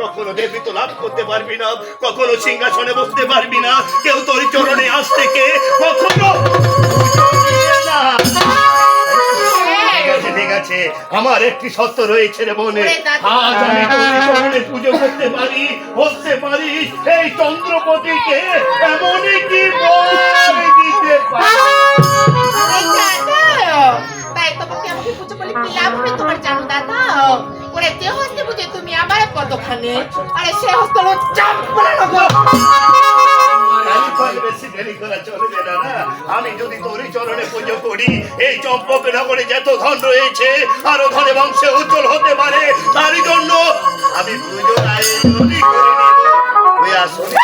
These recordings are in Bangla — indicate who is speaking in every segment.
Speaker 1: কখনো দেবী তো লাভ করতে পারবি না, কখনো সিংহাসনে বসতে পারবি না, কেউ তোর চরণে আজ থেকে কখনো ঠিক আছে। আমার একটি সত্য রয়েছে রে বোনে, আজ আমি তোর চরণে পুজো করতে পারি, বলতে পারি এই চন্দ্রপতিকে এমনই কি দিতে পারি।
Speaker 2: তাই তোমাকে আমাকে পুজো করলে কি লাভ হবে তোমার জানো দাদা? ওরে যে হস্তে বুঝে তুমি আমার কতখানি, আরে সে হস্ত লো চাপ করে রাখো।
Speaker 1: আমি যদি তোর চরণে পুজো করি, এই চম্পক নগরে যত ধন রয়েছে আরো ধনে বংশে উজ্জ্বল হতে পারে, তার জন্য আমি পুজো আয়োজনই করে নিব। ওই আসলে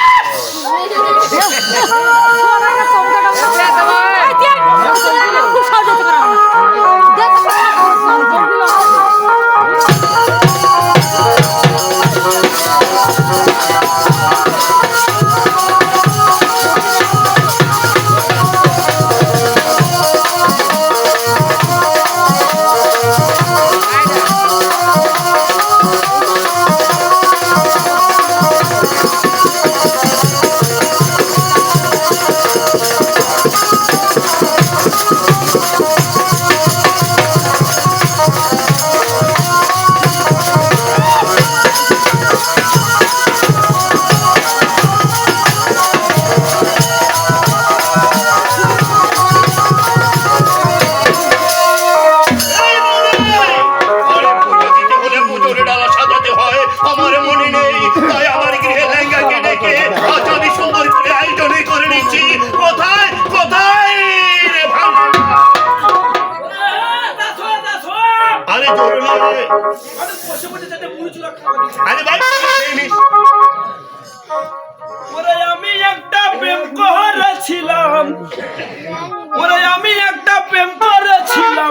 Speaker 3: আমি একটা প্রেম করেছিলাম,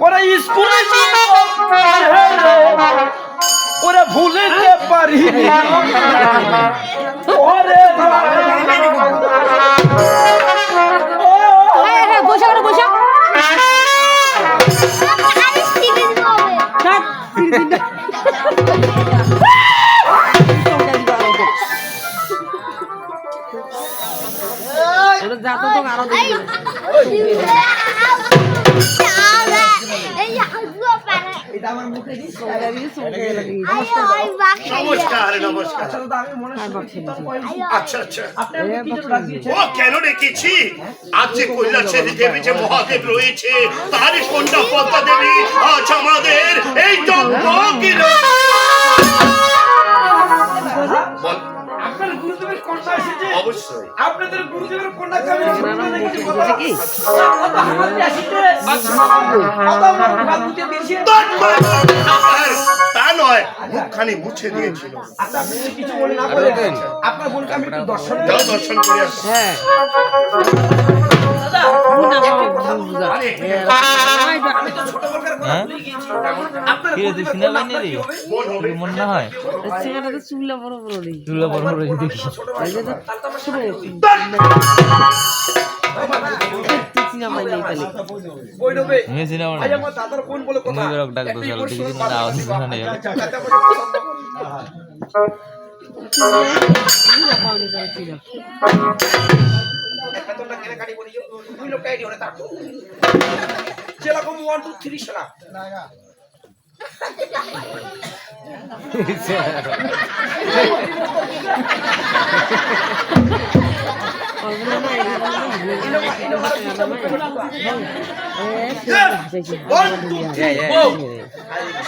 Speaker 3: ওরা স্কুলে ওরা ভুলতে পারি ওরে
Speaker 4: বসে বসে যাতো তো আরো
Speaker 1: নমস্কার নমস্কার।
Speaker 3: আচ্ছা দাদা আমি মনে
Speaker 1: আচ্ছা আচ্ছা,
Speaker 3: আপনি আমাকে কি জন্য ডাকিয়েছেন?
Speaker 1: ও কেন রেখেছি? আজ যে কৈলাসের দেবী যে মহাদেব রয়েছে তারই কন্যা পদ্মা দেবী আজ আমাদের এই চন্দ্রগির। বল।
Speaker 3: আপনার গুরুদেবের কন্যা এসেছে।
Speaker 1: অবশ্যই।
Speaker 3: আপনাদের গুরুদেবের কন্যাকে আমি ছোটবেলা থেকে দেখি কথা কি? কত হাতে আসিতে। আচ্ছা কত আমার গাল মুছে দিয়েছে।
Speaker 1: তা নয়, মুখখানি মুছে দিয়েছিল।
Speaker 3: আচ্ছা আপনি যদি কিছু মনে না করেন আপনার বোনকে আমি একটু দর্শন করি।
Speaker 1: যাও দর্শন করে আসো।
Speaker 3: দাদা একটু কথা বলুন না। আমি তো ছোট বোনকার কথা ভুলে গিয়েছি। আপনার
Speaker 4: কি রে, তুই সিনেমা বানিয়ে রে?
Speaker 1: বোন হবে।
Speaker 4: তোর মন না হয়?
Speaker 5: চেহারাটা চুলটা বড় বড় নেই
Speaker 4: চুলা বড় বড় হয়েছে দেখি।
Speaker 5: চিনা পাই নাই তাহলে
Speaker 3: ওই রবে
Speaker 4: তুমি সিনেমা
Speaker 3: আজ আমার দাদার বোন বলে কথা।
Speaker 4: তুমি বেরোক ডাক দো চলো দেখি কিন্তু না আওয়াজ শোনা নেই।
Speaker 5: চিনা পাওনি তাহলে চিনা
Speaker 3: এতটা কেন কাটি বলি দুই লোক আইডি ওরে তাকো যেরকম 1 2 3 শালা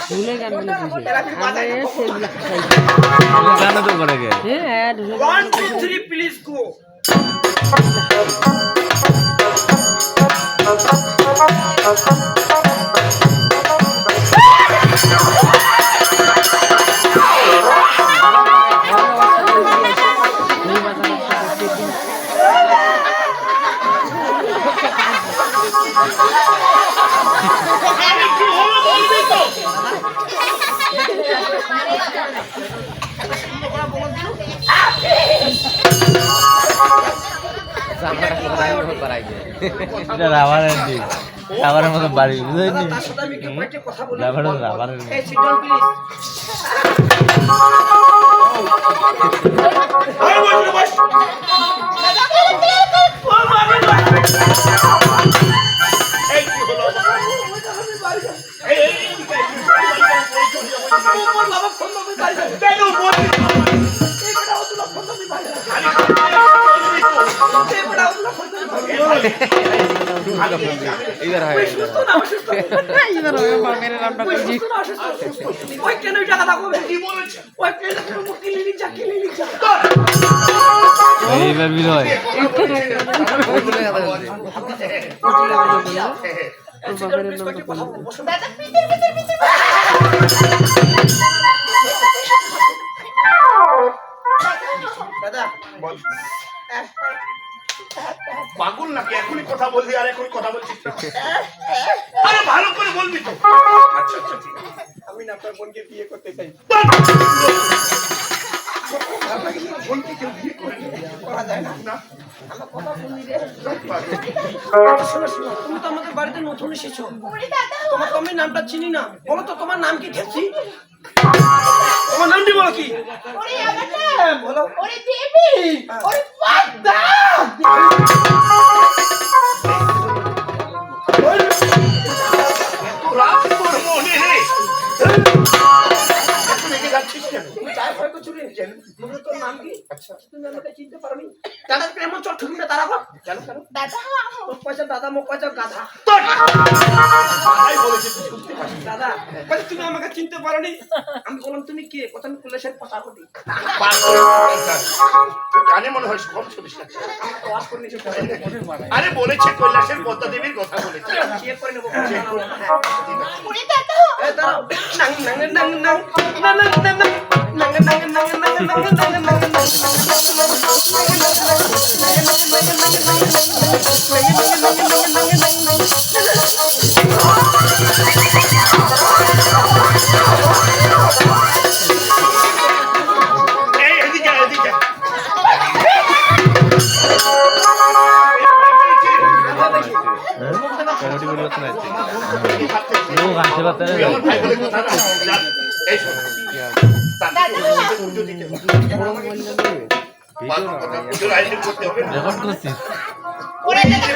Speaker 5: ভুলে গানগুলো বুঝে সেগুলো
Speaker 4: গান তো করে গে।
Speaker 5: হ্যাঁ
Speaker 3: 1 2 3 প্লিজ গো
Speaker 1: আমি কি হলো বলবি তো?
Speaker 4: এটা রাবারের দিক। রাবারের মতো বাড়ি বুঝলি?
Speaker 3: তার সাথে আমি একটু কয়েকটা কথা বলি
Speaker 4: রাবারের
Speaker 3: এই সিট ডাউন প্লিজ
Speaker 1: আরে বল বস। এই কি হলো? এই এই
Speaker 3: আমার বাবা ফোন নম্বর পাই যায়
Speaker 1: কেন বলবি?
Speaker 3: এটা ওদের ফোন নম্বর পাই যায়
Speaker 1: আরে বলবি তো?
Speaker 3: এটা ওদের ফোন নম্বর
Speaker 4: এবার হয়
Speaker 3: সুস্থ না অসুস্থ
Speaker 5: এবার ওই বাপের নামটা
Speaker 3: ওই
Speaker 5: বুঝি
Speaker 3: সুস্থ না অসুস্থ ওই কেন ওই টাকা দাও
Speaker 1: কি বলেছে?
Speaker 3: ওই কেন মুকিলি যা কিলি যা
Speaker 4: এইবার বিল হয়।
Speaker 5: ওর বাপের নামটা বলবো
Speaker 3: দাদা
Speaker 1: বল। পাগল নাকি? এখনই কথা বললি আর এখন কথা বলছিস? আরে ভালো করে বলবি তো? আচ্ছা আচ্ছা ঠিক আছে।
Speaker 3: আমি না আপনার বোনকে বিয়ে করতে চাই
Speaker 1: আপনাকে কি বোনকে কেউ বিয়ে করে নেবে?
Speaker 3: করা যায় না
Speaker 1: না।
Speaker 3: আমার কথা শুনি রে শোনো শোনো তুমি তো আমাদের বাড়িতে নতুন এসেছো তোমার তো আমি নামটা চিনি না বলো তো তোমার নাম কি ঠেকছি তোমার নামটি বলো কি
Speaker 2: ওরে আমার নাম
Speaker 3: বলো
Speaker 2: ওরে দেবী ওরে পদ্মা
Speaker 1: এত রাত তোর মনে রে? এখন একে যাচ্ছিস কেন?
Speaker 3: তুমি চায় ভয় করছো রে বলো তোর নাম কি আচ্ছা তুমি আমাকে চিনতে পারোনি দাদা প্রেম চল ঠুকুন না তারা কেন কেন
Speaker 2: দাদা
Speaker 3: তোর পয়সা দাদা মোর পয়সা গাধা
Speaker 1: তোর তাই বলেছে তুই শুনতে পাচ্ছিস?
Speaker 3: দাদা বলে তুমি আমাকে চিনতে পারোনি আমি বললাম তুমি কে কথা আমি কুলেশের কথা করি
Speaker 1: পাগল। তুই কানে মনে হয় কম শুনিস না।
Speaker 3: ওয়াশ করে নিয়েছো
Speaker 1: আরে বলেছে কৈলাসের পদ্মা দেবীর কথা বলেছে।
Speaker 3: চেক করে নেবো
Speaker 2: ওরে দাদা
Speaker 3: এ দাঁড়াও নাং নাং নাং নাং নাং নাং নাং নাং নাং নাং নাং নাং নাং নাং
Speaker 1: এই এদিকে এদিকে।
Speaker 4: কমিটি গুলো তো আছে। ও গাছে পাতা
Speaker 1: তুই আমার ভাই বলে কথা না। যা, এই শোন। তাকে পুজো দিতে হবে। পুজোর আয়োজন করতে হবে।
Speaker 4: রেকর্ড করছিস?
Speaker 2: ওরে দাদা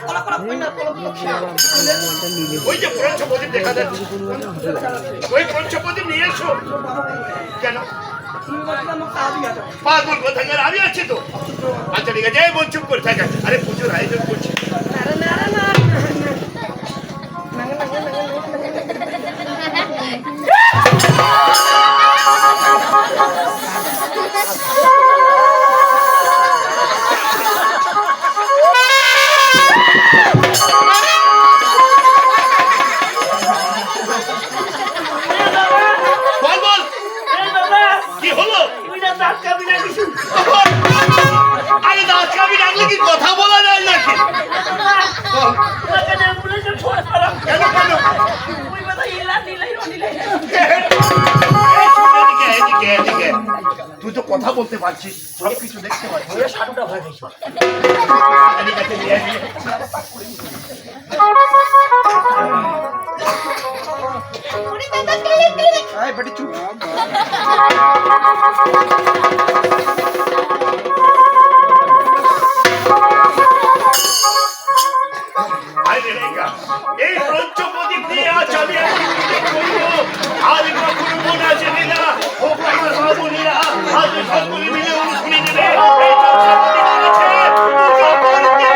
Speaker 3: কলা কলা কই না বলো তো
Speaker 1: ওই যে পঞ্চপ্রদীপ দেখা যাচ্ছে, ওই পঞ্চপ্রদীপ নিয়ে এসো। কেন
Speaker 3: তুমি বলছো আমার কাজই আছে
Speaker 1: পাগল কোথাকার, আমি আছি তো। আচ্ছা ঠিক আছে, এই বল চুপ করে থাকা। আরে পুজোর আয়োজন করছি।
Speaker 3: আরে না আরে না
Speaker 1: বল বল, কি হলো? আরে দাঁত কামি রাখলে কি কথা বলা যায় নাকি? বল। কেন কেন? এদিকে, এদিকে। তুই তো কথা বলতে পারছিস, সব কিছু দেখতে পাচ্ছিস।
Speaker 3: সাধুটা ভয় গেছে
Speaker 1: এদিকে নিয়ে আয়।
Speaker 3: এই বেটি চুপ
Speaker 1: আরে রেখা, এই পঞ্চপ্রদীপ নিয়ে আজ আমি একদিকে করবো। আর কখনো মনে আসবে না, ও আমার বাবুনিরা আজ সকলে মিলে অনুষ্ঠানে দেবে। এই পঞ্চপ্রদীপ আছে, পুজো করতে।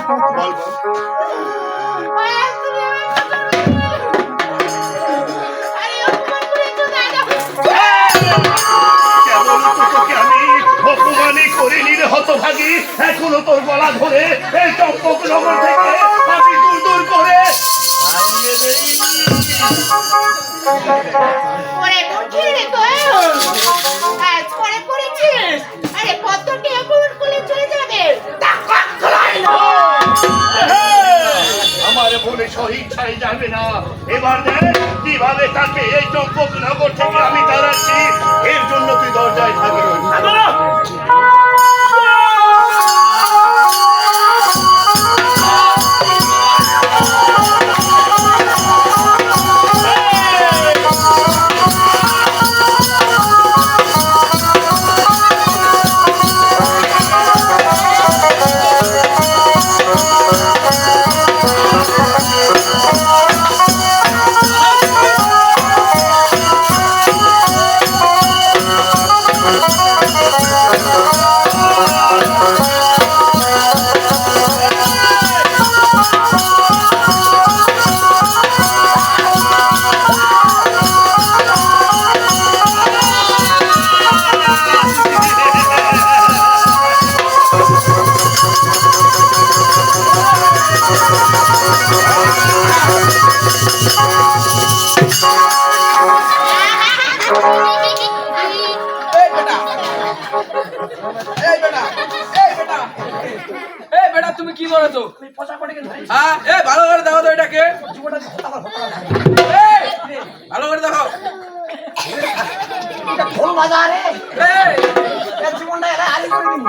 Speaker 1: বল বল। কেমন তো তোকে আমি অপমানই করিনি রে হতভাগী। এখনো তোর গলা ধরে এই চম্পকনগর থেকে আমি দূর দূর করে হারিয়ে দেই।
Speaker 2: ওরে বুঝি রে তুই আজ করে করেছিস। আরে কতটি অপমান করে চলে যাবে তা কত লাইলো।
Speaker 1: আমার বলে সহিংসায় যাবে না। এবার দেখ কিভাবে তাকে এই চম্পকনগর থেকে আমি তাড়াচ্ছি। এর জন্য তুই দরজায় থাকবি।
Speaker 6: তুমি কি করেছো? হ্যাঁ, এ ভালো করে দেখো তো এটাকে। ভালো করে দেখো।
Speaker 3: ঢোল বাজারে
Speaker 6: এই,
Speaker 3: জীবনটা এরা আলি করে দিন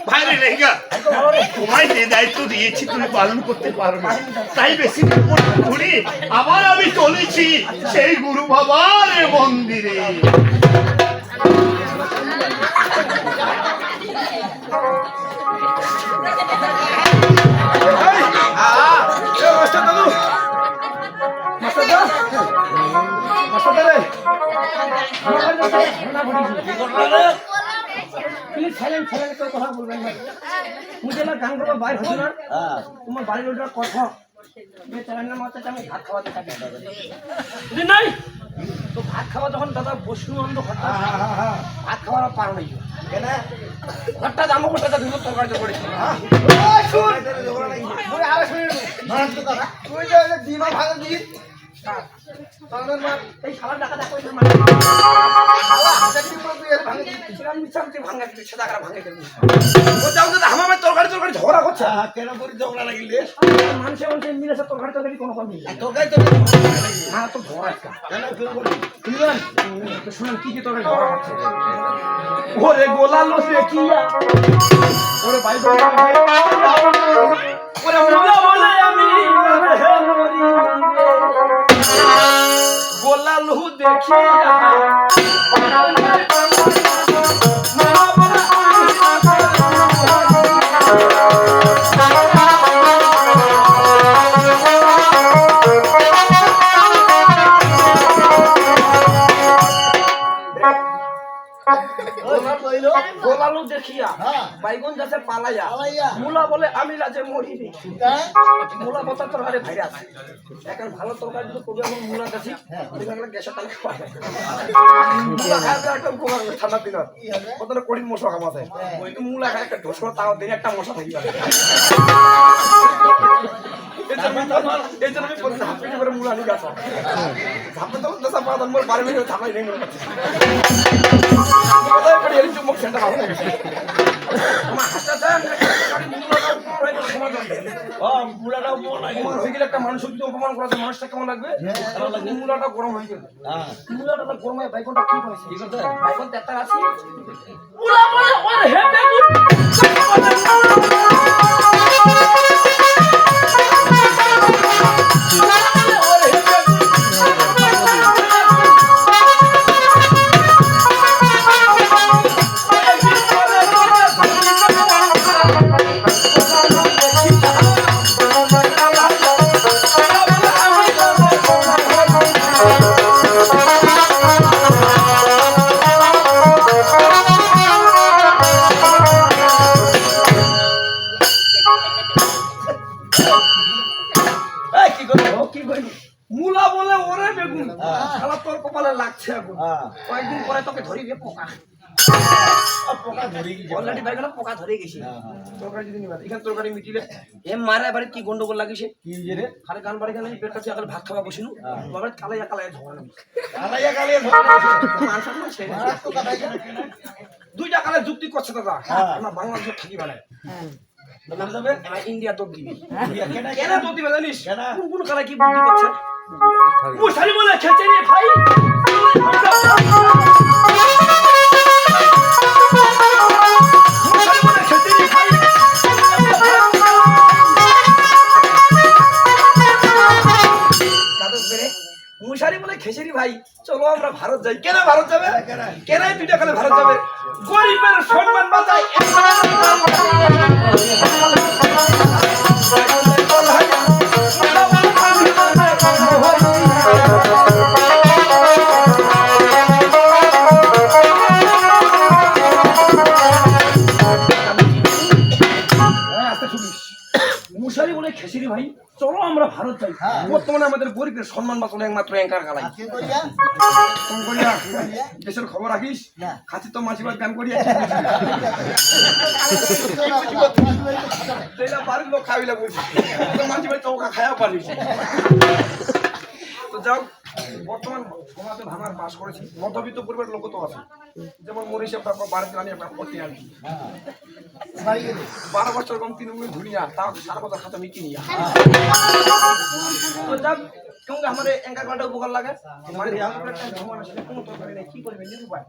Speaker 1: ভাইরে রেখা, তোমায় যে দায়িত্ব দিয়েছি তুমি পালন করতে পারো না, তাই বেশি ঘুরি আবার আমি চলেছি সেই গুরু বাবার মন্দিরে।
Speaker 3: কথা বলবেন না মুঝে না গান করবো বাইর হতো না তোমার বাড়ির ওটা কথা চালানোর মাত্রা আমি ভাত খাওয়াতে থাকি নাই তো ভাত খাওয়া যখন দাদা বসু আনন্দ ঘরটা ভাত খাওয়ার পার নাই ঘরটা জামা করতে দুটো তরকারি তো করেছি তুই যে ডিমা ভাজা দিস চন্দন মা এই শালা টাকা দেখো মানে শালা দেখি তো তুই এর ভাঙে দিছিস আমি চামচে ভাঙা দিছিস সেটা করে ভাঙে দিবি ও যাও তো আমার তরকারি ঝগড়া করছে
Speaker 1: কেন করে ঝগড়া লাগিলে
Speaker 3: মানুষে মিলেছে তরকারি কোনো কম নেই
Speaker 1: তরকারি তো
Speaker 3: না তো ঝগড়া একটা
Speaker 1: কেন কেউ বলি
Speaker 3: শুনলেন শুনুন কি তরকারি ঝগড়া করছে ওরে গোলালো সে কি ওরে ভাই ওরে মুলা বলে আমি গোলালু দেখি গোলালু দেখিয়া বাইগুন যাচ্ছে পালাইয়া মুলা বলে আমি রাজে মরিনি মুলা বতা তরকারি ভাইরাস এখন ভালো তরকারি যদি কবি এখন মুলা দেখি গ্যাসের তালে মুলা খায় একটা উপকার হবে ঠান্ডার দিনত কত কঠিন মশলা কামাতে মুলা খায় একটা ঢোসা তাও দিন একটা মশলা থাকি যাবে এই জন্য আমি বলছি ঝাঁপি করে মুলা নিয়ে গেছো ঝাঁপে তো দশা পাওয়া মোর বাড়ি বেরিয়ে ঝাঁপাই নেই কোথায় পড়ে এর চুমক সেন্টার ভালো লাগে আমার হাতটা মুলাটাও হয়ে গেলে একটা মানুষ যদি অপমান করা যায় মানুষটা কেমন লাগবে মুলাটা গরম হয়ে গেল মুলাটা গরম হয়ে বাইকনটা কি করেছে বাইকন তেতার আছে মুলা বলে ওরে হে মুলা বলে ওরে বেগুন শালা তোর কপালে লাগছে এখন কয়েকদিন পরে তোকে ধরি দিয়ে পোকা পোকা ধরে গেছে অলরেডি বাইকটা পোকা ধরে গেছে তরকারি যদি নিবা এখান তরকারি মিটিলে এম মারা এবারে কি গন্ডগোল লাগিছে কি রে খালি গান বাড়ি গানে পেট কাছে এখন ভাত খাওয়া বসিনু বাবা কালাইয়া ঝগড়া মানুষ আছে দুইটা কালে যুক্তি করছে দাদা আমরা বাংলাদেশে থাকি বানায় ইন্ডিয়া তো দিবি কেন তো দিবে জানিস কোন কোন কালে কি বুদ্ধি করছে মুশারি বলে খেতে রে ভাই মুশারি বলে খেতে রে ভাই দাদু বেরে মুশারি বলে খেসেরি ভাই চলো আমরা ভারত যাই কেন ভারত যাবে কেন দুইটা কালে ভারত যাবে গরিবের সম্মান বাঁচায় মুশারি বলে খেসিরি ভাই চলো আমরা ভারত যাই বর্তমানে আমাদের গরিবের সম্মান বাঁচানো একমাত্র অ্যাঙ্কার গালাই দেশের খবর রাখিস খাসি তো মাসিবার গান করিয়া বাড়ির লোক খাইলে বলছি মাসি ভাই চৌকা খায়া পারিস তো যাও বর্তমান সমাজে ভাঙার বাস করেছি মধ্যবিত্ত পরিবারের লোক তো আছে যেমন মরিষে বাড়িতে আনি আপনার পড়তে আনি 12 বছর কম 3 উঙ্গলি ধুনিয়া তাও 7 বছর খাতা মিটি নিয়া তো যাক क्योंकि हमारे एंकर काटा उपकार लगा हमारे यहाँ पर हमारा से कौन तो करे नहीं की करे नहीं रुपए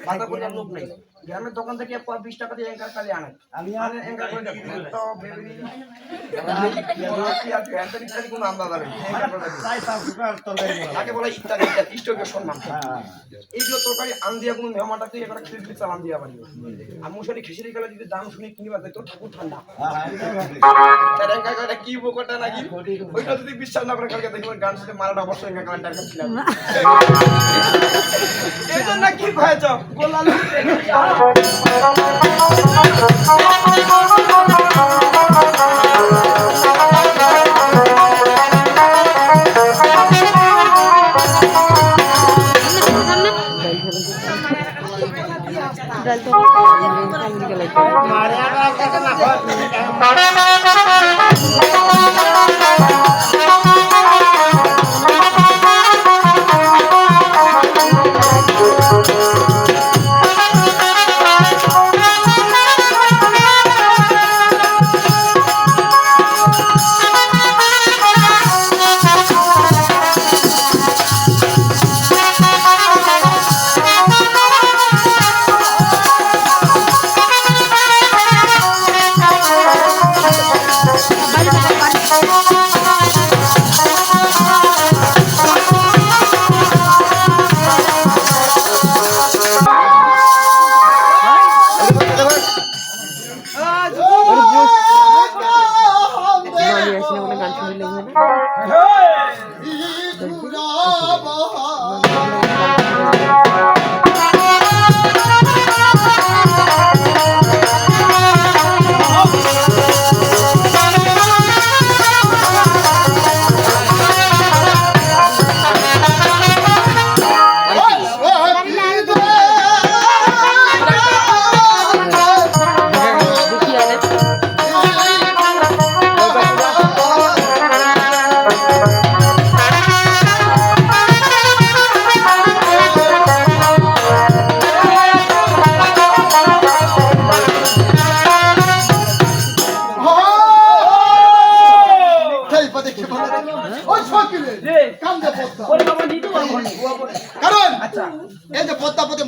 Speaker 3: खाता कोई लोग नहीं घर में दुकान से क्या 20 টাকা দিয়ে एंकर का ले आना আমি আর एंकर করে তো বেবি यार एंकर इत्यादि কোনো আন্দাজ আছে তাই সব সুপার তরকারি আগে বলা ইত্যাদি ইষ্টকে সম্মান এই যে তরকারি আন দিয়া কোন মেহমানটা তুই একবার খিচড়ি চালান দিয়া পারি আর মুশারি খিচড়ি গেলে যদি দাম শুনি কিনিবা তো ঠাকুর ঠান্ডা তার এঙ্কা কাটা কি বকটা নাকি ওইটা যদি বিশ্বাস না করে কালকে দেখবেন গান শুনে মারাটা অবশ্যই এঙ্কা কাটার কাছে ছিল এই জন্য কি ভয় তো গোলাল
Speaker 5: ডাল তো
Speaker 2: মারে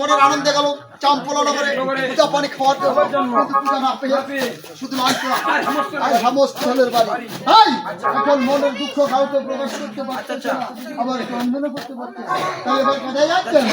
Speaker 7: মনের আনন্দে গেল চাম্পলা নগরে পূজা পানি খাওয়ার জন্য, কিন্তু পূজা না পেয়ে শুধু লাঞ্ছনা আর হামস্থলের বাড়ি। তাই এখন মনের দুঃখ কাউকে প্রকাশ করতে পারছে না, আবার ক্রন্দনও করতে পারছে না। তাই এবার কোথায় যাচ্ছেন?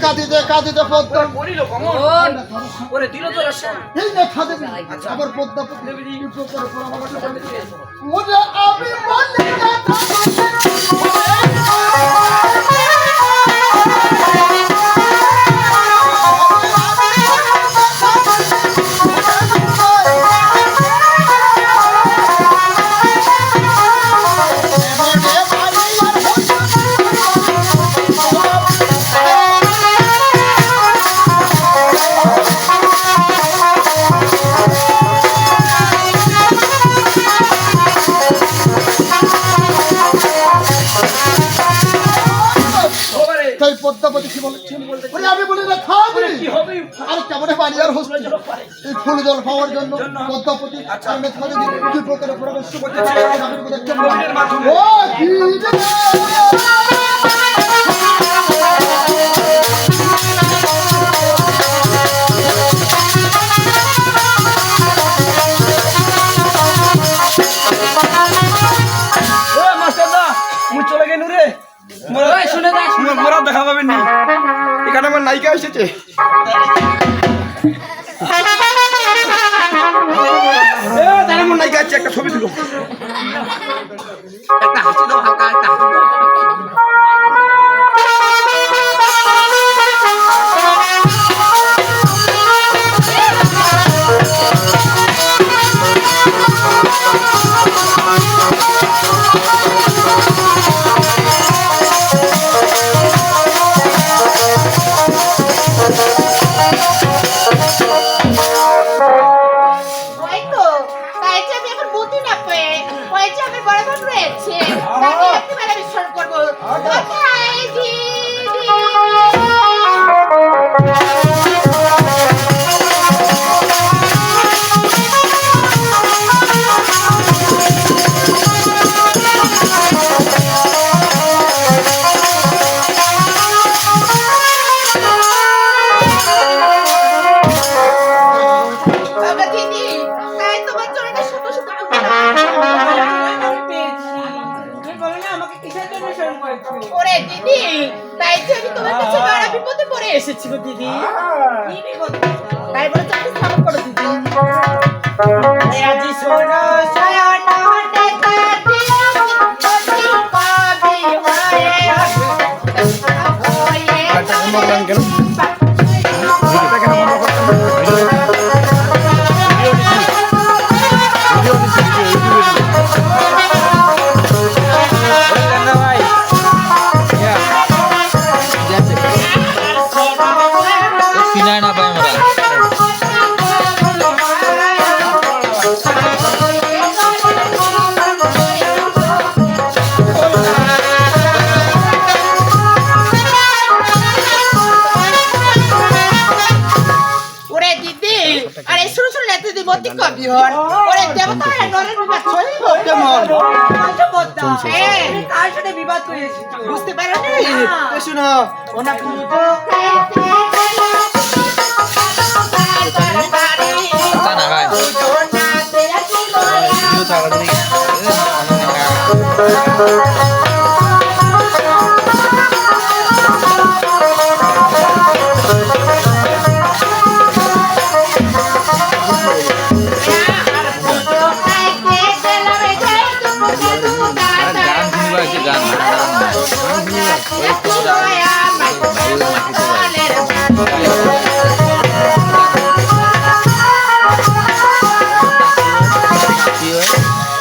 Speaker 7: কাঁদিতে কাঁদিতে পদ্মা
Speaker 3: বলিল কমল ওরে দিল তো রসা
Speaker 7: এই না খাদে আবার পদ্মা দেবী উপর করে পরামর্শ করতে ওরে আমি বলি পদ্মাবতী কি বলেছেন? আমি বলি না খাবি আর কেমন পানি আর হচ্ছে এই ফুল জল পাওয়ার জন্য পদ্মাবতী কি প্রকারে প্রবেশ করতে
Speaker 3: চলে গেল রে শুনে মোরা দেখা পাবেন নি এখানে আমার নায়িকা এসেছে তার আমার নায়িকা আছে একটা ছবি তুলো একটা হাসি দাও হালকা একটা হাসি দাও
Speaker 2: এসেছিল দিদি তাই বলে চাকরি স্থাপন করো দিদি আজি সোনা সায়ানা হতে কাটি কতি পাবি হয়ে
Speaker 4: না পাই আমরা
Speaker 2: ওরে দিদি আরে শুরু শুরু লেতে দি বতি কবি হন ওরে দেবতা নরের বিবাদ চলই বলতে মন আচ্ছা বদ্দা কার সাথে বিবাদ করেছিস বুঝতে পারোনি তো শুনো ওনা পুজো
Speaker 4: না ভাই একটি গান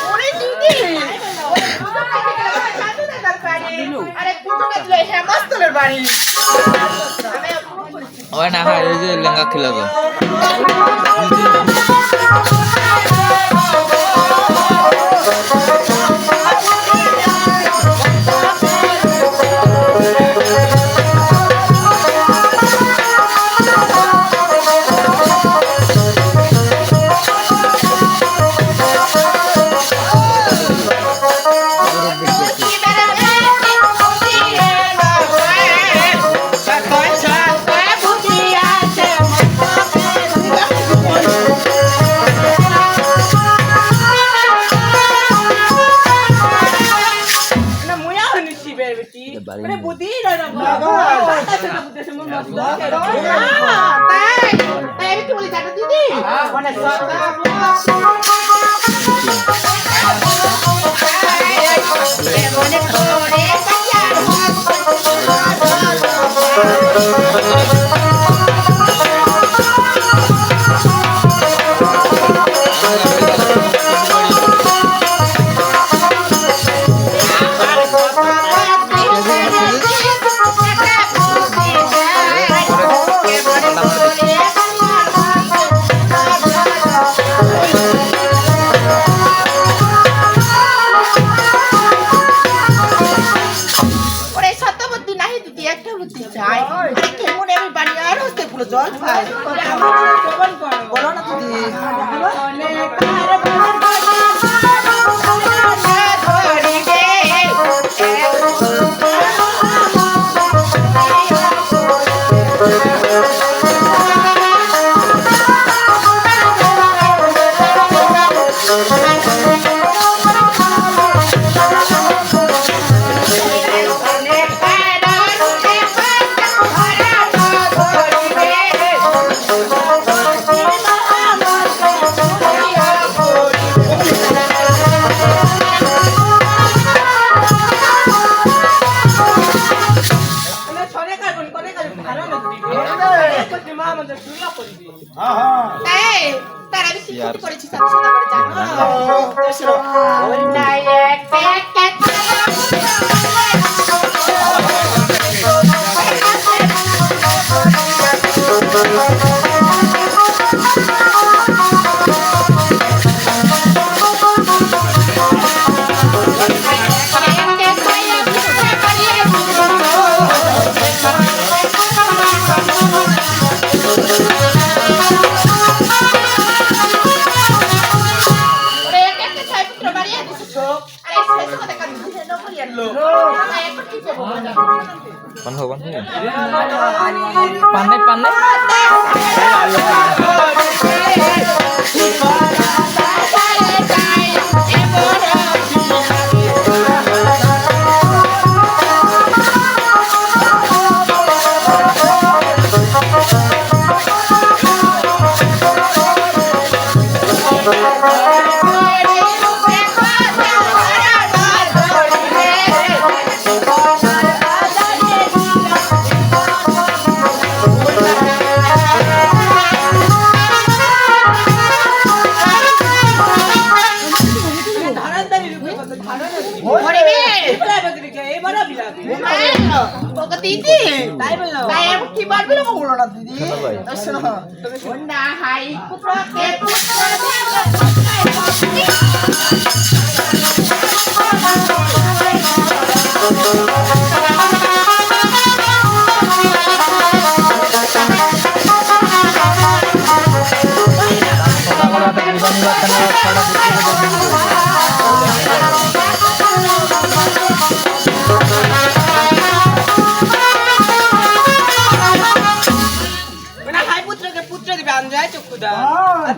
Speaker 2: ওরে দিদি আরে পুজোটা দিলে হেমন্তলের বাড়ি
Speaker 4: ওই না হয় এই যে লেঙ্গা খেলা তো
Speaker 2: আমি কি বলি জানো দিদি মানে জল খাই বলো না দিদি তার আমি কি করেছি সাথে সাথে করে
Speaker 4: পান্নে পান্নে দিদি তাই বললো তাই আমি কি পারবি না বললো না দিদি শোনো না হাই কুকুরকে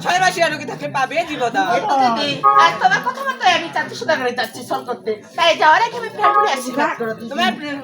Speaker 4: ছয় মাসে আলোকে থাকলে পাবে জীবদা আর তোমার কথা মতো আমি চাচ্ছি সুদা করে যাচ্ছি সল করতে তাই যাওয়ার আগে আমি প্ল্যান করে আসি তোমার প্ল্যান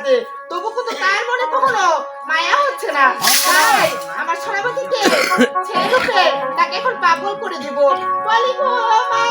Speaker 2: আছে, তবু কিন্তু তার মনে কখনো মায়া হচ্ছে না। তাই আমার সোনামতিকে ছেড়ে রূপে তাকে এখন পাগল করে দেব। বলি গো মা।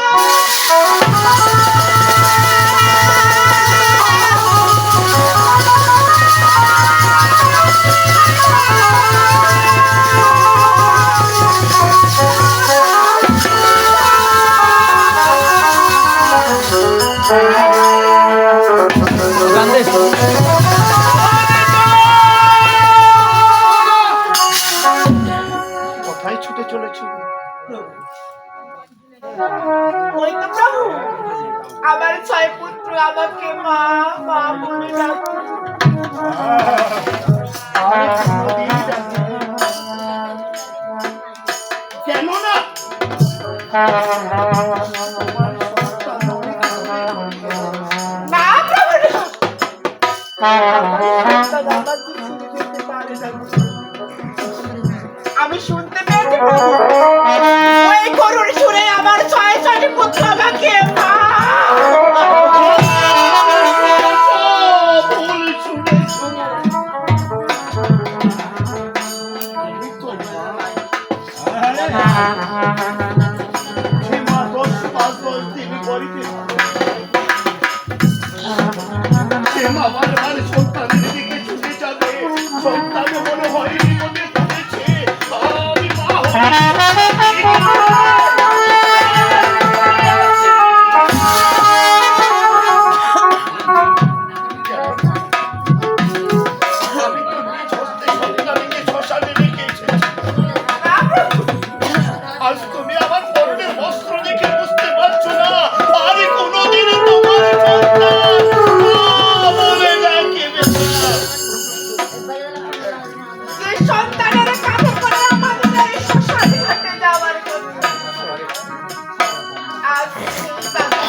Speaker 1: কোথায় ছুটে চলেছ?
Speaker 2: ওই তো প্রভু, আমার ছয় পুত্র আমাকে মা মা বলে ডাকে।
Speaker 1: কেন না?
Speaker 2: না প্রভু না। আমাকে ছেড়ে যেতে পারে না। আমি শুনতে পেয়েছি প্রভু, ওই করুণ সুরে আমার ছয়টি পুত্র আমাকে মা।
Speaker 1: ভুল শুনেছ। যে মা 10 মাস 10 দিন করিতে সে মা বারবার সন্তানের দিকে ছুটে যাবে, সন্তান মনে হয় বিপদে পড়েছে, আমি মা আমি তো নিজ হস্তে সন্তানকে শ্মশানে রেখে এসেছি। আজ তুমি আমার পরনের বস্ত্র দেখে বুঝতে পারছো না আমি কোনোদিনও তোমার সন্তান বলে ডাকিবে না।
Speaker 2: যে সন্তানের কাঁধে করে আমাদের এই শ্মশান ঘাটে যাওয়ার কথা। আজ সেই বাবা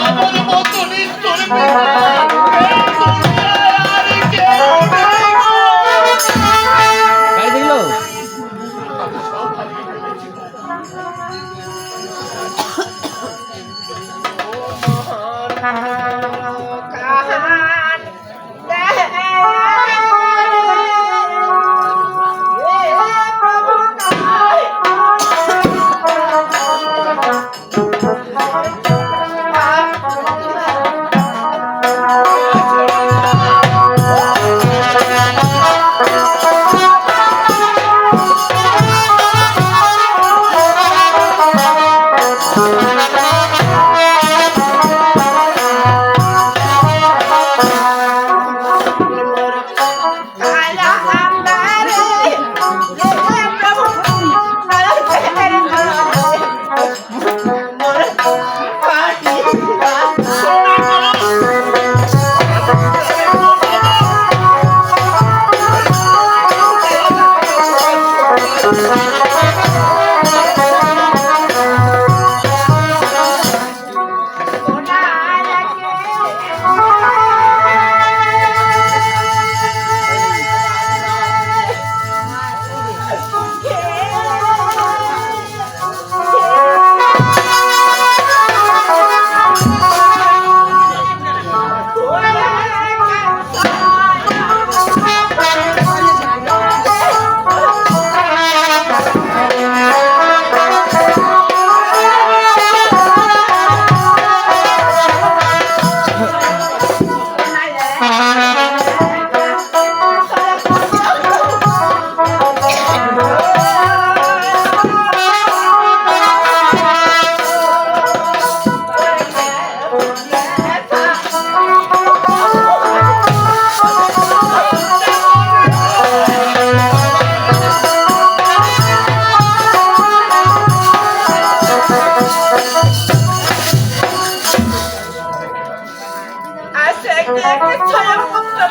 Speaker 1: আমার মতো নিষ্ঠুর পিতা এই দুনিয়ায় আর কেউ নেই গো। আমি সব হারিয়ে ফেলেছি।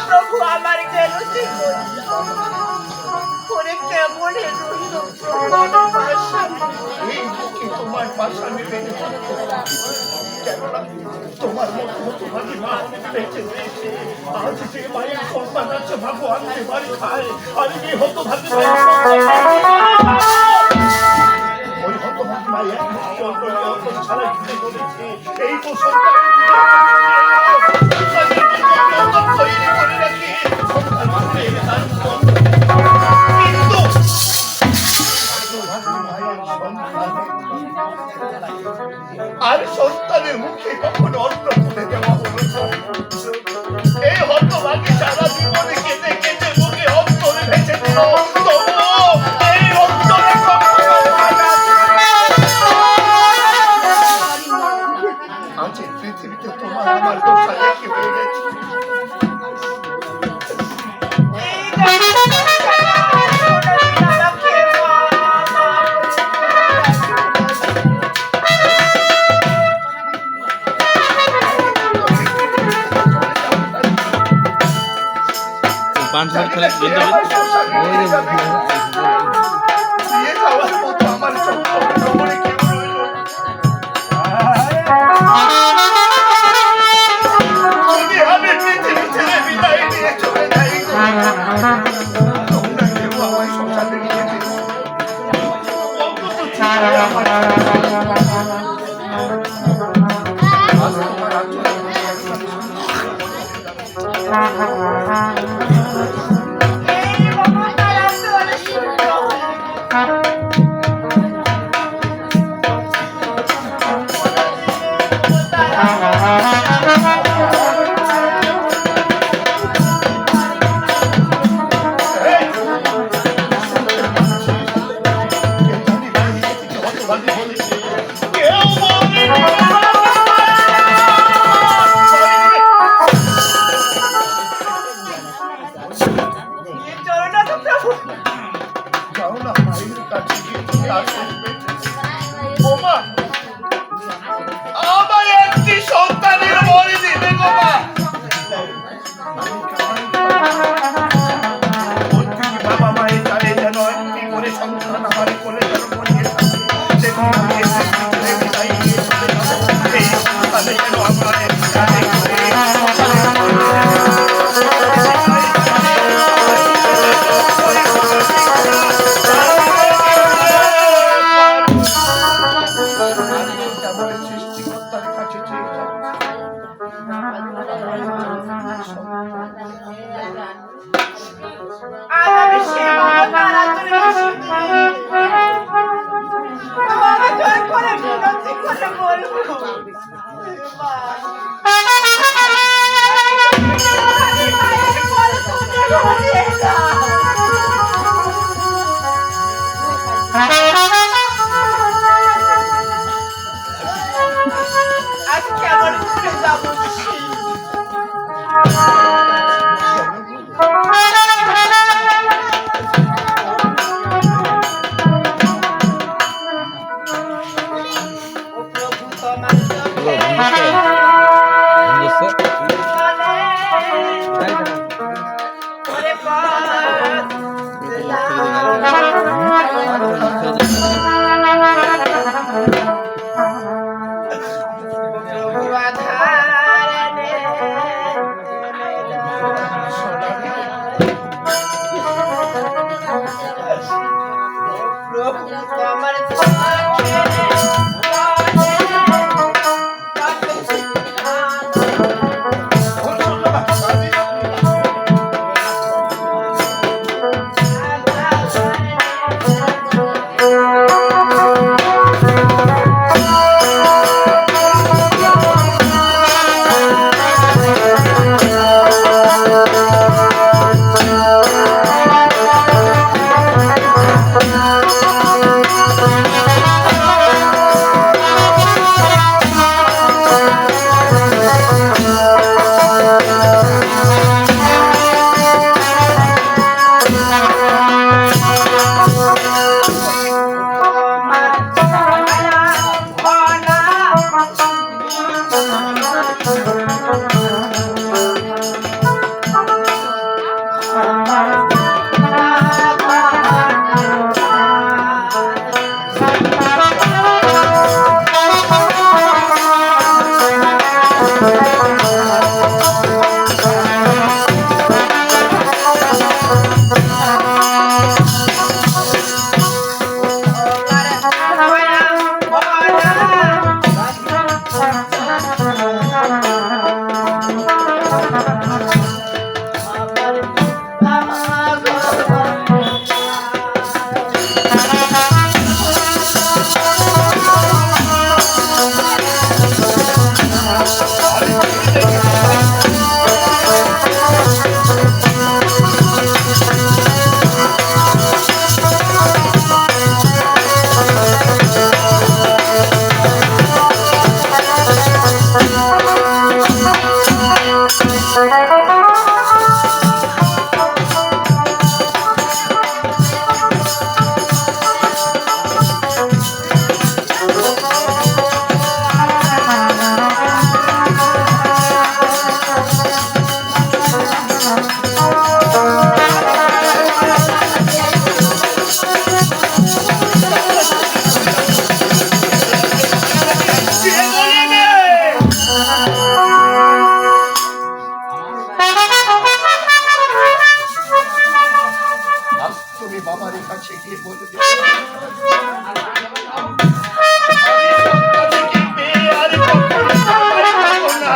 Speaker 2: প্রভু আমার গেল করে কেমন
Speaker 1: তোমার পাশা নেবে কেননা তোমার মতো হতভাগী মা বেঁচে রয়েছে। আজ যে মায়ের সন্তান আছে ভগবান যে বাড়ি খায়, আর এই হতভাগী মায়ের ওই হতভাগী মায়ের ছাড়া ঘুরে বলেছে এই তো সন্তান আর সন্তানের মুখে কখনো অন্ন তুলে দেওয়া হলো না। এই হতভাগী সারা জীবনে কেঁদে কেঁদে মুখে অন্তরে ভেসে দিল, তবুও এই অন্তরে কখনো আজ এই পৃথিবীতে তোমার আমার দোষা লেখে হয়ে গেছে।
Speaker 8: পাঁচবার খেলে
Speaker 1: দিয়ে যাওয়ার মতো আমার চোখে কেউ রইল না। যদি আমি পৃথিবী ছেড়ে বিদায় নিয়ে চলে যাই, তোমরা কেউ আমায় শ্মশানে নিয়ে যেও। অন্তত ছেড়ে আমার আজ তোমার আচরণ যাও না মায়ের কাছে গিয়ে তুমি আসবে। ওমা আমার একটি সন্তানের বলি দিবে গো মা। বাবা মায়ের চালে যেন একটি করে সন্তান আমার কোলে যেন মরিয়ে থাকে, সেদিন আমি এসে পৃথিবীতে বিদায় নিয়ে চলে যাবো। এই সন্তানে যেন আমার সৃষ্টিকর্তার কাছে চেয়ে যাবো।
Speaker 7: তুমি বাবার কাছে গিয়ে বলে দিও
Speaker 1: আর কখনো পারবো না।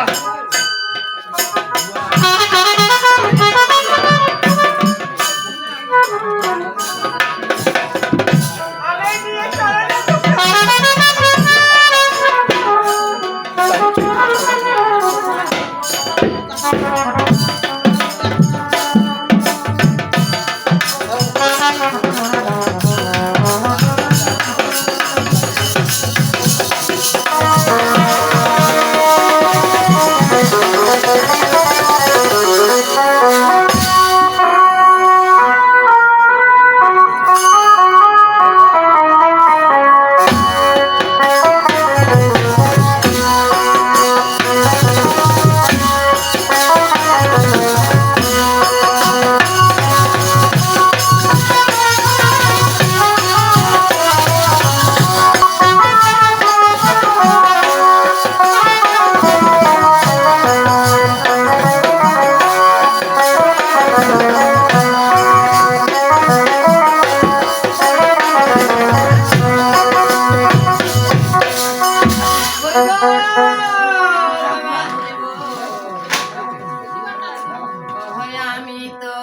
Speaker 4: আমি তো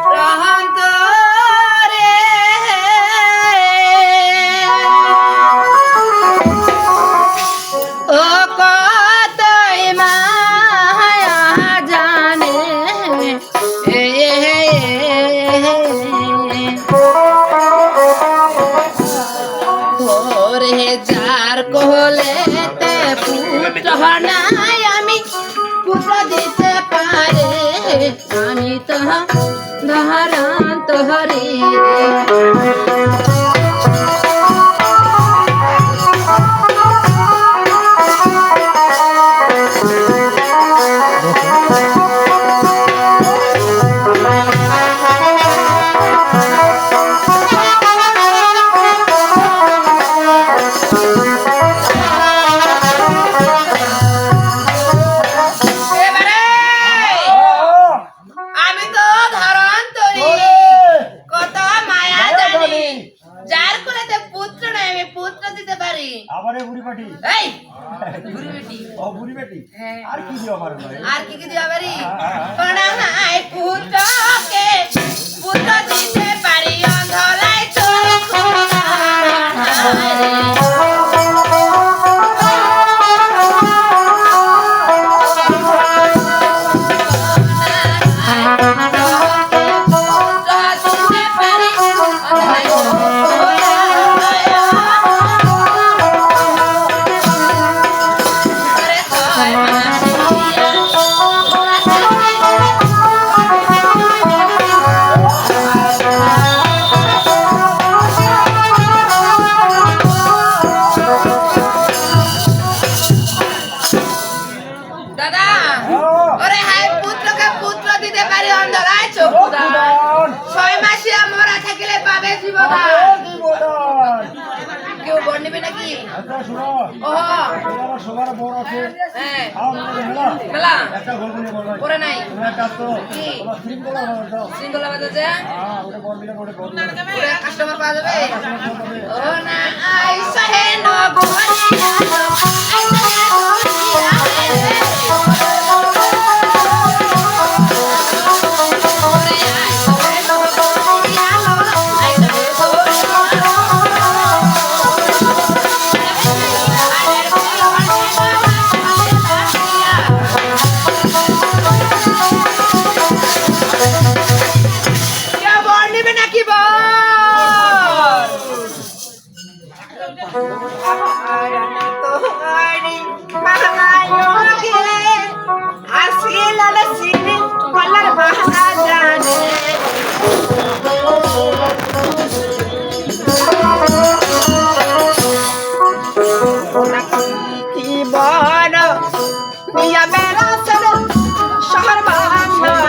Speaker 4: রহন্ত রে ও কতই মায়া জানে ওরে যার কোলেতে পুত্র নাই আমি পুত্র দিতে পারে আমি তো ধরান্ত হরি আমি তো ধরান্তরি কত মায়া জানি যার কোলেতে পুত্র নাই আমি পুত্র দিতে পারি
Speaker 3: আবারে বুড়ি পাটি
Speaker 4: এই বুড়ি বেটি
Speaker 3: ও বুড়ি বেটি
Speaker 4: হ্যাঁ।
Speaker 3: আর কি দিও আমার ভাই
Speaker 4: আর কি কি দিতে পারি কোনাই পুত্রকে পুত্র দিতে পারি অন্ধলাই চোখ দাদা ওরে হাই পুত্রকে পুত্র দিতে পারি অন্ধরায় চোখ 6 মাসিয়া মরা থাকিলে পাবে জীবদান কেউ বল নিবে নাকি
Speaker 3: আচ্ছা শুনো
Speaker 4: ওহো
Speaker 3: তোমার সবার বড় আছে
Speaker 4: হ্যাঁ
Speaker 3: খাও মেলা
Speaker 4: মেলা
Speaker 3: একটা গল্প বলবো
Speaker 4: করে নাই
Speaker 3: তোমরা কাজ তো
Speaker 4: কি?
Speaker 3: তোমার শৃঙ্খলা ভালো দাও
Speaker 4: সিঙ্গলা বাজাছে
Speaker 3: হ্যাঁ ওটা বল দিলে ওটা বল
Speaker 4: ওরে কাস্টমার পাওয়া যাবে ও না আই সহে নগরিয়া
Speaker 2: কুইয়া বেড়াচ্ছে শহর বাংলারে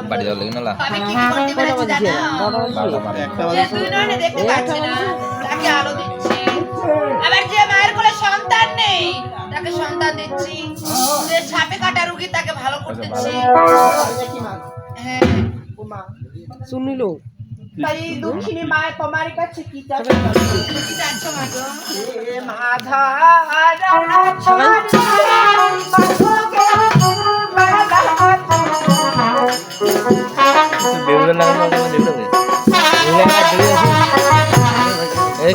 Speaker 6: বাড়ি যাওয়ার লাগে না
Speaker 4: আমি কি করতে পেরেছি জানো? যে দুই নয়নে দেখতে পাচ্ছি না তাকে আলো দিচ্ছি, আবার যে মায়ের কোলে সন্তান নেই তাকে সন্তান দিচ্ছি, যে সাপে কাটা রোগী তাকে ভালো করতেছি। হ্যাঁ
Speaker 3: শুনিল
Speaker 2: তাই দুঃখিনী মা তোমার কাছে কি চাচ্ছ?
Speaker 4: কি চাচ্ছ মা গো?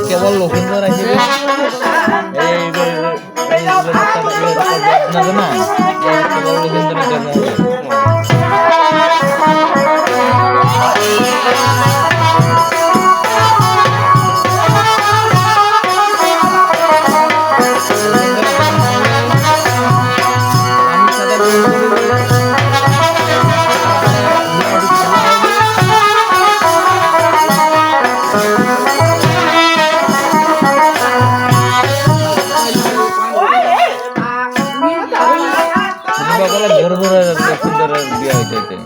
Speaker 6: কেবল লক্ষিন্দর আসবে না কেবল লক্ষিন্দর লক্ষিন্দর বিয়ে হয়েছে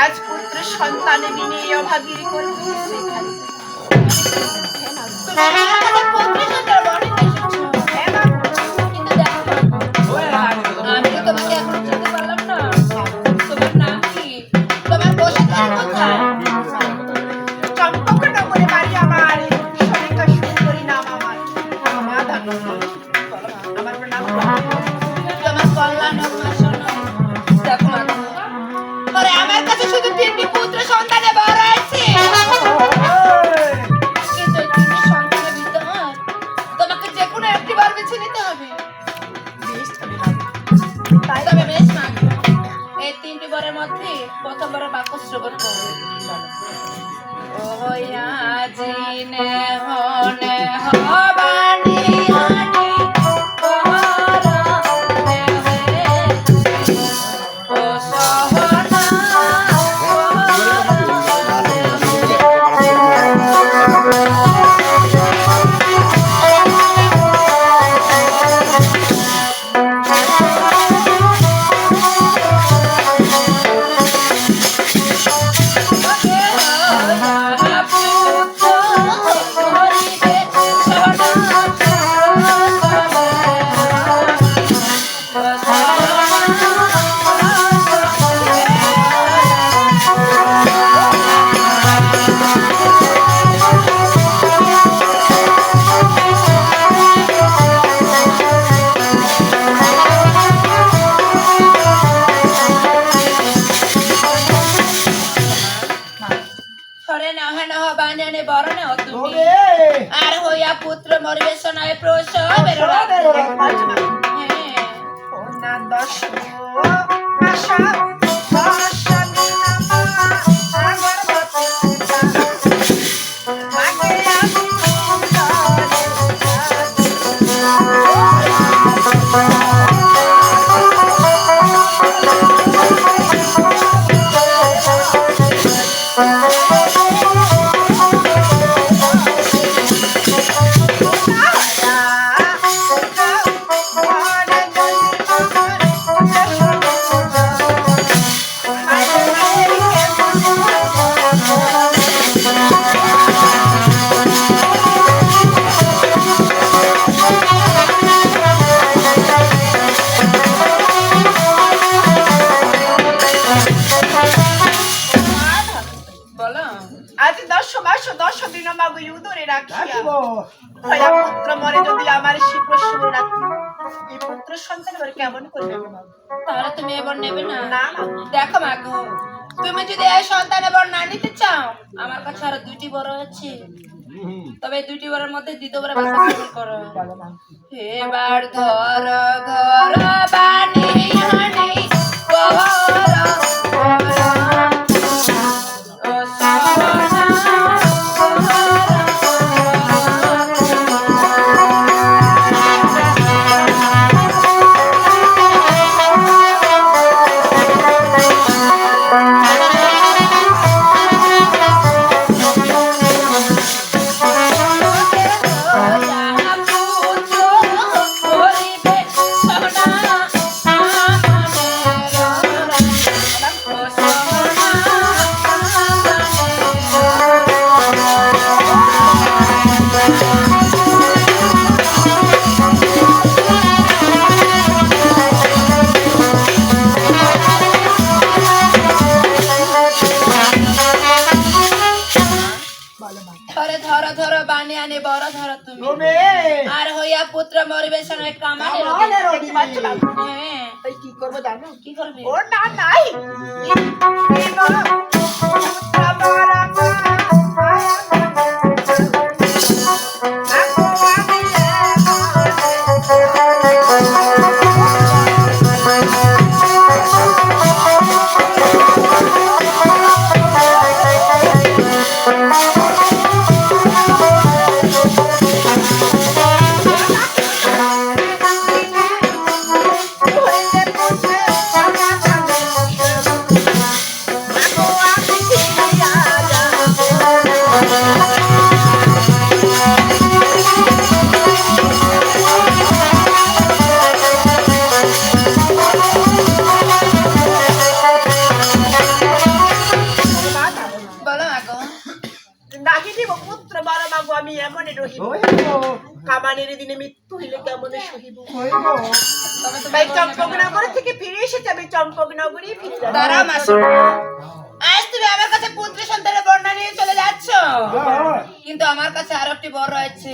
Speaker 2: আজ পুত্র সন্তানে বিনিয়ে অভাগীর করবো সেখানে
Speaker 4: আমি তো তোমাকে এখনো চিনতে পারলাম না। তোমার নাম কি? তোমার বসত কোথায়?
Speaker 2: চম্পকনগরে বাড়ি আমার, সনিকা সুন্দরী নাম আমার। মা ধান আমার নাম
Speaker 4: তোমার কল্যাণ হোক মা, শোনো। দেখো মা, আরে আমার কাছে শুধু 3টি পুত্র সন্তানে বড় আছে, কিন্তু 3টি সন্তানের ভিতর তোমাকে যে কোনো একটি বার বেছে নিতে হবে। তবে বেশ মা, এই 3টি বরের মধ্যে প্রথম বরের বাক্য শ্রবণ করো। ওয়া জিনে হনে হবানি আনি বহরা দেবে ও সহনা পুত্র হরিবে পরিবেশনায় প্রসবের রাতে। হ্যাঁ।
Speaker 2: ও না দশ আশা আশা দিনা আগরবাতি মাগে আমি
Speaker 4: বলো।
Speaker 2: আজ 10 মাস 10 দিন মাগো উদরে রাখিয়া হয়া পুত্র মরে যদি আমার শিপ্রসব রাখি এই পুত্র সন্তান এবার কেমন করবে মাগো?
Speaker 4: তাহলে তুমি এবার নেবে না?
Speaker 2: না মা।
Speaker 4: দেখো মাগো, তুমি যদি এই সন্তান এবার না নিতে চাও, আমার কাছে আরো 2টি বড় আছে। তবে এই 2টি বড়ের মধ্যে দ্বিতীয়বার বাচ্চা গ্রহণ করো। এবার ধর ধর বানি হানি বহর ধরো ধরো বানি আনে বড় ধরো তুমি। আর হইয়া পুত্র মরিবেশনের কামানে রোগী। হ্যাঁ।
Speaker 2: এই কি করব জানো?
Speaker 4: কি করবে?
Speaker 2: ও না নাই আমি এমনই রহিব কামানের দিনে মৃত্যু হইলে কেমন সহিব ভাই চম্পকনগর থেকে ফিরে এসেছে আমি চম্পকনগরই ফিরে যাব
Speaker 4: দাঁড়া মাসি আজ তুমি আমার কাছে পুত্র সন্তানের বর্ণনা নিয়ে চলে যাচ্ছ কিন্তু আমার কাছে আরো একটি বর রয়েছে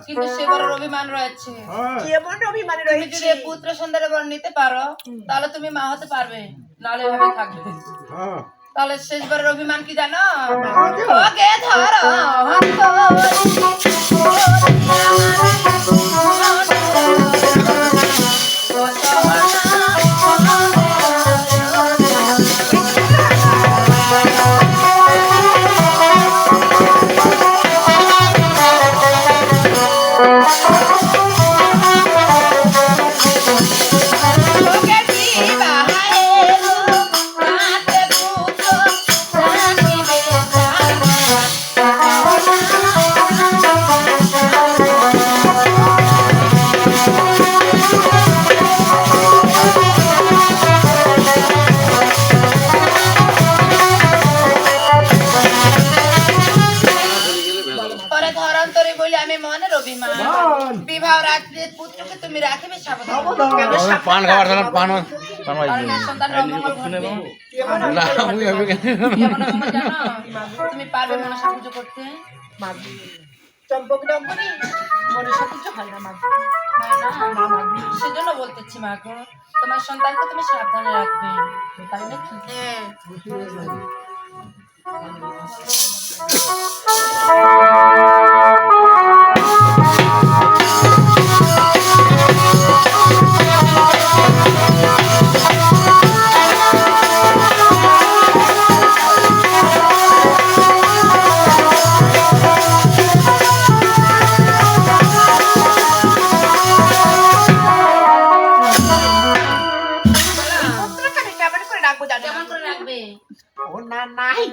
Speaker 4: কিন্তু সে বড় অভিমান রয়েছে
Speaker 2: কেমন অভিমান
Speaker 4: তুমি
Speaker 2: রয়েছে
Speaker 4: যদি পুত্র সন্তানের বর নিতে পারো তাহলে তুমি মা হতে পারবে নালে এভাবে থাকবে তাহলে শেষবারের অভিমান কি জানো ওকে ধরো বিবাহ রাত্রে পুত্রকে তুমি রাখিবে সাবধান
Speaker 8: পান খাবার পান
Speaker 4: সন্তান তুমি পারবে মনসা পুজো করতে
Speaker 2: চম্পকনগরে মনসা পুজো হয় না
Speaker 4: সেজন্য বলতেছি মা গো তোমার সন্তানকে তুমি সাবধানে রাখবে তাই নাকি হ্যাঁ
Speaker 2: নাই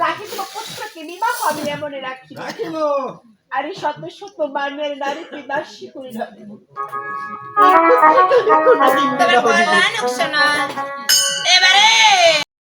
Speaker 4: বাকি তোমার পুত্রকে বিবাহ আমি মনে রাখি আরে শত শত মানের নারীকে দাসী করে রাখবো। তবে বললাম শোনা